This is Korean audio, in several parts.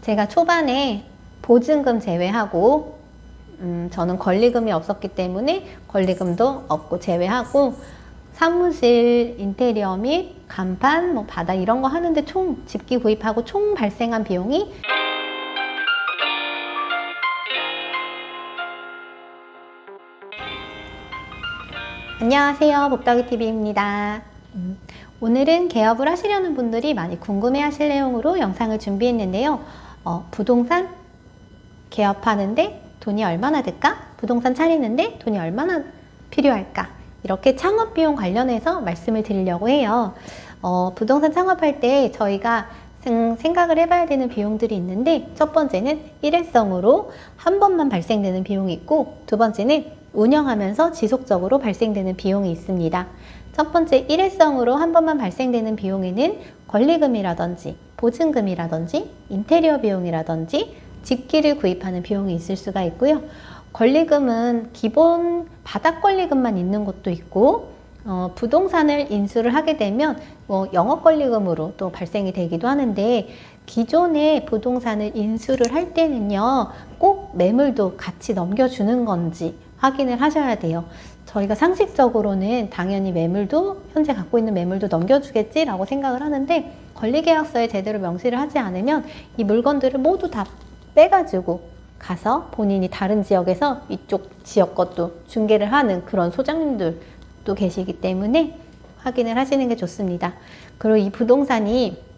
제가 초반에 보증금 제외하고 저는 권리금이 없었기 때문에 권리금도 없고 제외하고 사무실 인테리어 및 간판, 뭐 바닥 이런 거 하는데 총 집기 구입하고 총 발생한 비용이 안녕하세요, 복덕이TV입니다. 오늘은 개업을 하시려는 분들이 많이 궁금해 하실 내용으로 영상을 준비했는데요. 부동산 개업하는데 돈이 얼마나 들까? 부동산 차리는데 돈이 얼마나 필요할까? 이렇게 창업 비용 관련해서 말씀을 드리려고 해요. 부동산 창업할 때 저희가 생각을 해봐야 되는 비용들이 있는데, 첫 번째는 일회성으로 한 번만 발생되는 비용이 있고, 두 번째는 운영하면서 지속적으로 발생되는 비용이 있습니다. 첫 번째 일회성으로 한 번만 발생되는 비용에는 권리금이라든지 보증금이라든지 인테리어 비용이라든지 집기를 구입하는 비용이 있을 수가 있고요. 권리금은 기본 바닥 권리금만 있는 곳도 있고, 부동산을 인수를 하게 되면 영업 권리금으로 또 발생이 되기도 하는데, 기존의 부동산을 인수를 할 때는요, 꼭 매물도 같이 넘겨주는 건지 확인을 하셔야 돼요. 저희가 상식적으로는 당연히 매물도, 현재 갖고 있는 매물도 넘겨주겠지라고 생각을 하는데, 권리계약서에 제대로 명시를 하지 않으면 이 물건들을 모두 다 빼가지고 가서 본인이 다른 지역에서 이쪽 지역 것도 중개를 하는 그런 소장님들도 계시기 때문에 확인을 하시는 게 좋습니다. 그리고 이 부동산이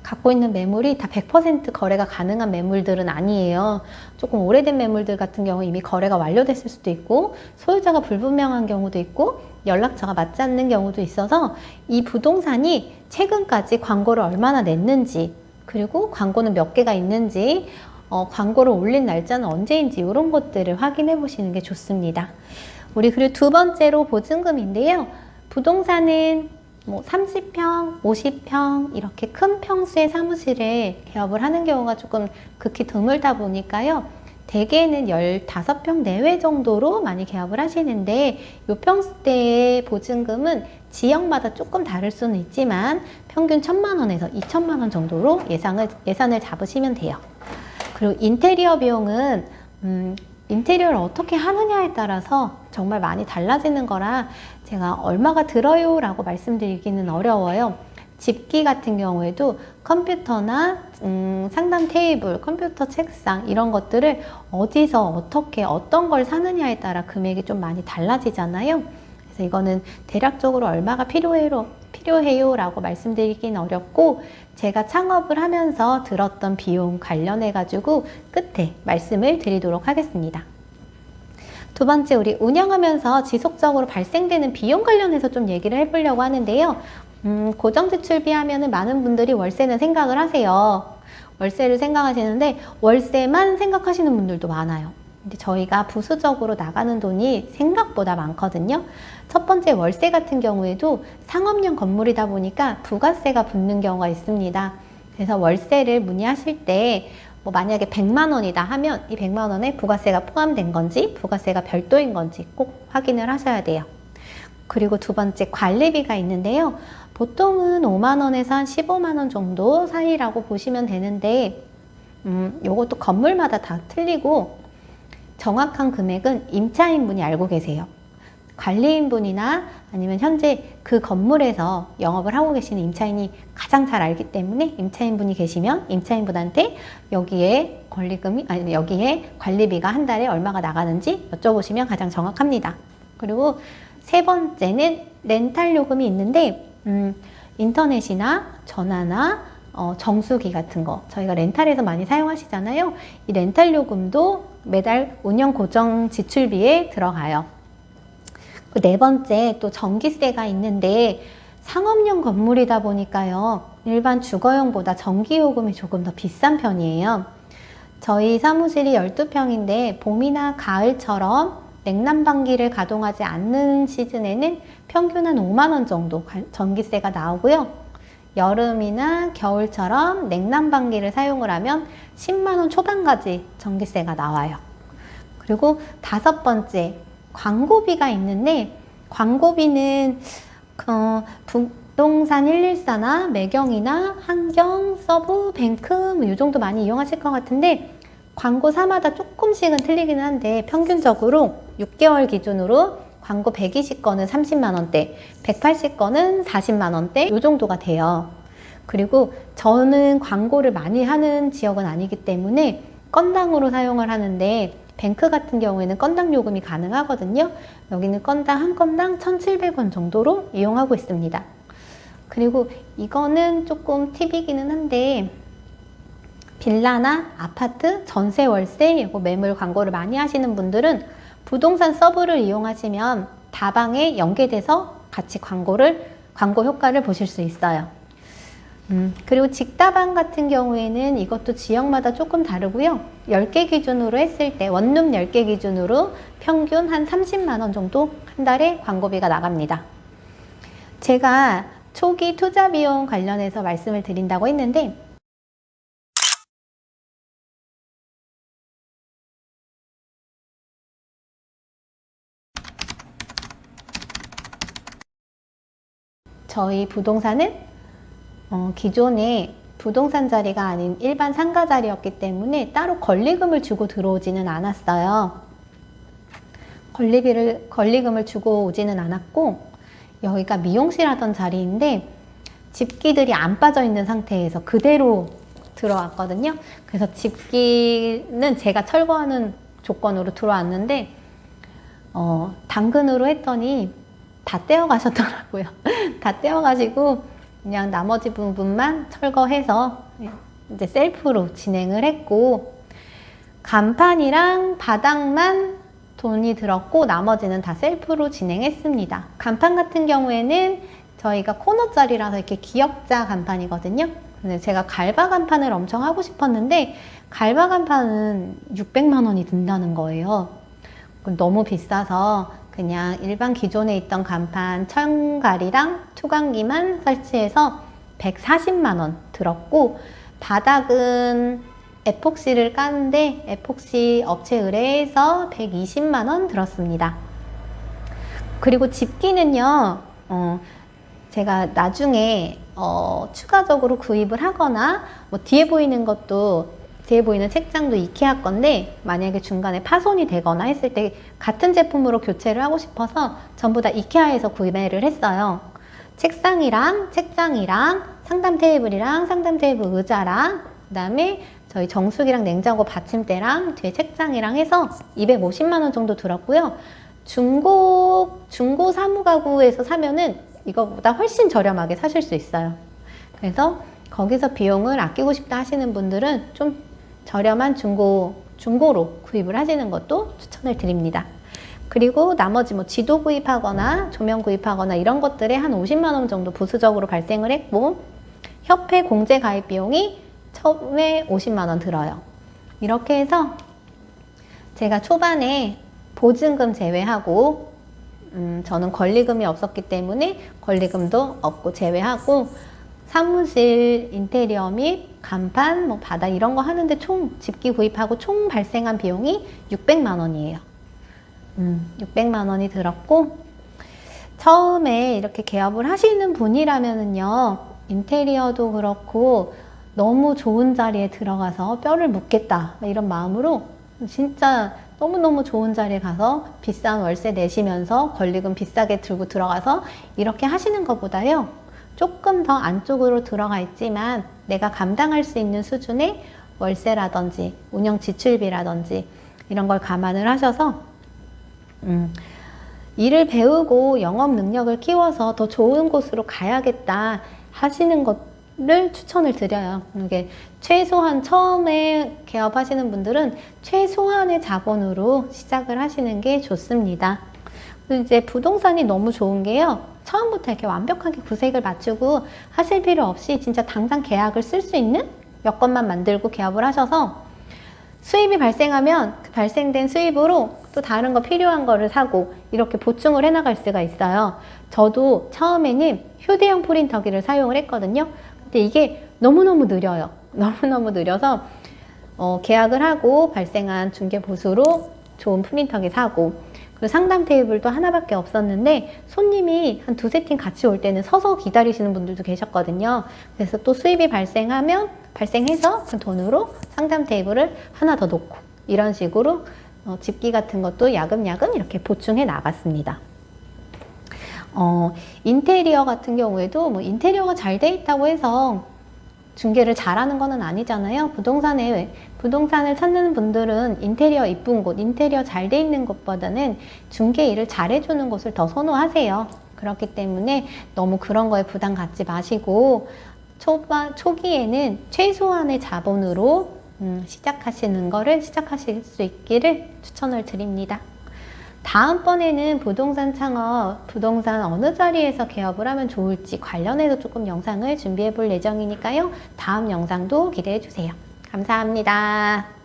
갖고 있는 매물이 다 100% 거래가 가능한 매물들은 아니에요. 조금 오래된 매물들 같은 경우 이미 거래가 완료됐을 수도 있고, 소유자가 불분명한 경우도 있고, 연락처가 맞지 않는 경우도 있어서 이 부동산이 최근까지 광고를 얼마나 냈는지, 그리고 광고는 몇 개가 있는지, 광고를 올린 날짜는 언제인지 이런 것들을 확인해 보시는 게 좋습니다. 우리 그리고 두 번째로 보증금인데요. 부동산은 30평, 50평 이렇게 큰 평수의 사무실에 개업을 하는 경우가 조금 극히 드물다 보니까요. 대개는 15평 내외 정도로 많이 개업을 하시는데, 이 평수대의 보증금은 지역마다 조금 다를 수는 있지만 평균 1,000만 원에서 2,000만 원 정도로 예산을 잡으시면 돼요. 그리고 인테리어 비용은 인테리어를 어떻게 하느냐에 따라서 정말 많이 달라지는 거라 제가 얼마가 들어요 라고 말씀드리기는 어려워요. 집기 같은 경우에도 컴퓨터나 상담 테이블, 컴퓨터 책상 이런 것들을 어디서 어떻게 어떤 걸 사느냐에 따라 금액이 좀 많이 달라지잖아요. 그래서 이거는 대략적으로 얼마가 필요해요 라고 말씀드리기는 어렵고, 제가 창업을 하면서 들었던 비용 관련해 가지고 끝에 말씀을 드리도록 하겠습니다. 두 번째, 우리 운영하면서 지속적으로 발생되는 비용 관련해서 좀 얘기를 해보려고 하는데요. 고정지출비 하면은 많은 분들이 월세는 생각을 하세요. 월세를 생각하시는데 월세만 생각하시는 분들도 많아요. 근데 저희가 부수적으로 나가는 돈이 생각보다 많거든요. 첫 번째, 월세 같은 경우에도 상업용 건물이다 보니까 부가세가 붙는 경우가 있습니다. 그래서 월세를 문의하실 때 만약에 100만 원이다 하면 이 100만 원에 부가세가 포함된 건지 부가세가 별도인 건지 꼭 확인을 하셔야 돼요. 그리고 두 번째, 관리비가 있는데요. 보통은 5만 원에서 한 15만 원 정도 사이라고 보시면 되는데, 요것도 건물마다 다 틀리고 정확한 금액은 임차인분이 알고 계세요. 관리인분이나 아니면 현재 그 건물에서 영업을 하고 계시는 임차인이 가장 잘 알기 때문에, 임차인분이 계시면 임차인분한테 여기에 권리금이 아니면 여기에 관리비가 한 달에 얼마가 나가는지 여쭤보시면 가장 정확합니다. 그리고 세 번째는 렌탈 요금이 있는데, 인터넷이나 전화나 정수기 같은 거 저희가 렌탈에서 많이 사용하시잖아요. 이 렌탈 요금도 매달 운영 고정 지출비에 들어가요. 그 네 번째, 또 전기세가 있는데, 상업용 건물이다 보니까요, 일반 주거용보다 전기요금이 조금 더 비싼 편이에요. 저희 사무실이 12평인데 봄이나 가을처럼 냉난방기를 가동하지 않는 시즌에는 평균 한 5만 원 정도 전기세가 나오고요. 여름이나 겨울처럼 냉난방기를 사용을 하면 10만 원 초반까지 전기세가 나와요. 그리고 다섯 번째, 광고비가 있는데, 광고비는 부동산 114나 매경이나 한경, 서브, 뱅크 뭐 이 정도 많이 이용하실 것 같은데 광고사마다 조금씩은 틀리기는 한데 평균적으로 6개월 기준으로 광고 120건은 30만원대, 180건은 40만원대 이 정도가 돼요. 그리고 저는 광고를 많이 하는 지역은 아니기 때문에 건당으로 사용을 하는데 뱅크 같은 경우에는 건당 요금이 가능하거든요. 여기는 건당 한 건당 1,700원 정도로 이용하고 있습니다. 그리고 이거는 조금 팁이기는 한데 빌라나 아파트, 전세, 월세 이거 매물 광고를 많이 하시는 분들은 부동산 서브를 이용하시면 다방에 연계돼서 같이 광고 효과를 보실 수 있어요. 그리고 직다방 같은 경우에는 이것도 지역마다 조금 다르고요. 10개 기준으로 했을 때 원룸 10개 기준으로 평균 한 30만원 정도 한 달에 광고비가 나갑니다. 제가 초기 투자 비용 관련해서 말씀을 드린다고 했는데 저희 부동산은 기존에 부동산 자리가 아닌 일반 상가 자리였기 때문에 따로 권리금을 주고 들어오지는 않았어요. 권리금을 주고 오지는 않았고 여기가 미용실 하던 자리인데 집기들이 안 빠져 있는 상태에서 그대로 들어왔거든요. 그래서 집기는 제가 철거하는 조건으로 들어왔는데 당근으로 했더니 다 떼어 가셨더라고요. 다 떼어 가시고 그냥 나머지 부분만 철거해서 이제 셀프로 진행을 했고 간판이랑 바닥만 돈이 들었고 나머지는 다 셀프로 진행했습니다. 간판 같은 경우에는 저희가 코너짜리라서 이렇게 기역자 간판이거든요. 근데 제가 갈바 간판을 엄청 하고 싶었는데 갈바 간판은 600만 원이 든다는 거예요. 너무 비싸서 그냥 일반 기존에 있던 간판 천갈이랑 투광기만 설치해서 140만 원 들었고 바닥은 에폭시를 까는데 에폭시 업체 의뢰해서 120만 원 들었습니다. 그리고 집기는요 제가 나중에 추가적으로 구입을 하거나 뭐 뒤에 보이는 책장도 이케아 건데 만약에 중간에 파손이 되거나 했을 때 같은 제품으로 교체를 하고 싶어서 전부 다 이케아에서 구매를 했어요. 책상이랑 책장이랑 상담 테이블이랑 상담 테이블 의자랑 그 다음에 저희 정수기랑 냉장고 받침대랑 뒤에 책장이랑 해서 250만 원 정도 들었고요. 중고 사무가구에서 사면은 이거보다 훨씬 저렴하게 사실 수 있어요. 그래서 거기서 비용을 아끼고 싶다 하시는 분들은 좀 저렴한 중고로 구입을 하시는 것도 추천을 드립니다. 그리고 나머지 뭐 지도 구입하거나 조명 구입하거나 이런 것들에 한 50만 원 정도 부수적으로 발생을 했고 협회 공제 가입 비용이 처음에 50만 원 들어요. 이렇게 해서 제가 초반에 보증금 제외하고 저는 권리금이 없었기 때문에 권리금도 없고 제외하고 사무실 인테리어 및 간판, 뭐 바닥 이런 거 하는데 총 집기 구입하고 총 발생한 비용이 600만 원이에요. 600만 원이 들었고 처음에 이렇게 개업을 하시는 분이라면은요 인테리어도 그렇고 너무 좋은 자리에 들어가서 뼈를 묻겠다 이런 마음으로 진짜 너무너무 좋은 자리에 가서 비싼 월세 내시면서 권리금 비싸게 들고 들어가서 이렇게 하시는 것보다요 조금 더 안쪽으로 들어가 있지만 내가 감당할 수 있는 수준의 월세라든지 운영 지출비라든지 이런 걸 감안을 하셔서 일을 배우고 영업 능력을 키워서 더 좋은 곳으로 가야겠다 하시는 것을 추천을 드려요. 이게 최소한 처음에 개업하시는 분들은 최소한의 자본으로 시작을 하시는 게 좋습니다. 이제 부동산이 너무 좋은 게요. 처음부터 이렇게 완벽하게 구색을 맞추고 하실 필요 없이 진짜 당장 계약을 쓸 수 있는 여건만 만들고 개업을 하셔서 수입이 발생하면 그 발생된 수입으로 또 다른 거 필요한 거를 사고 이렇게 보충을 해나갈 수가 있어요. 저도 처음에는 휴대용 프린터기를 사용을 했거든요. 근데 이게 너무너무 느려요. 너무너무 느려서 계약을 하고 발생한 중개보수로 좋은 프린터기 사고 그리고 상담 테이블도 하나밖에 없었는데 손님이 한 두세 팀 같이 올 때는 서서 기다리시는 분들도 계셨거든요. 그래서 또 수입이 발생해서 그 돈으로 상담 테이블을 하나 더 놓고 이런 식으로 집기 같은 것도 야금야금 이렇게 보충해 나갔습니다. 인테리어 같은 경우에도 뭐 인테리어가 잘 돼 있다고 해서 중개를 잘하는 거는 아니잖아요. 부동산을 찾는 분들은 인테리어 이쁜 곳, 인테리어 잘 돼 있는 곳보다는 중개 일을 잘해주는 곳을 더 선호하세요. 그렇기 때문에 너무 그런 거에 부담 갖지 마시고 초기에는 최소한의 자본으로 시작하실 수 있기를 추천을 드립니다. 다음번에는 부동산 창업, 부동산 어느 자리에서 개업을 하면 좋을지 관련해서 조금 영상을 준비해 볼 예정이니까요. 다음 영상도 기대해 주세요. 감사합니다.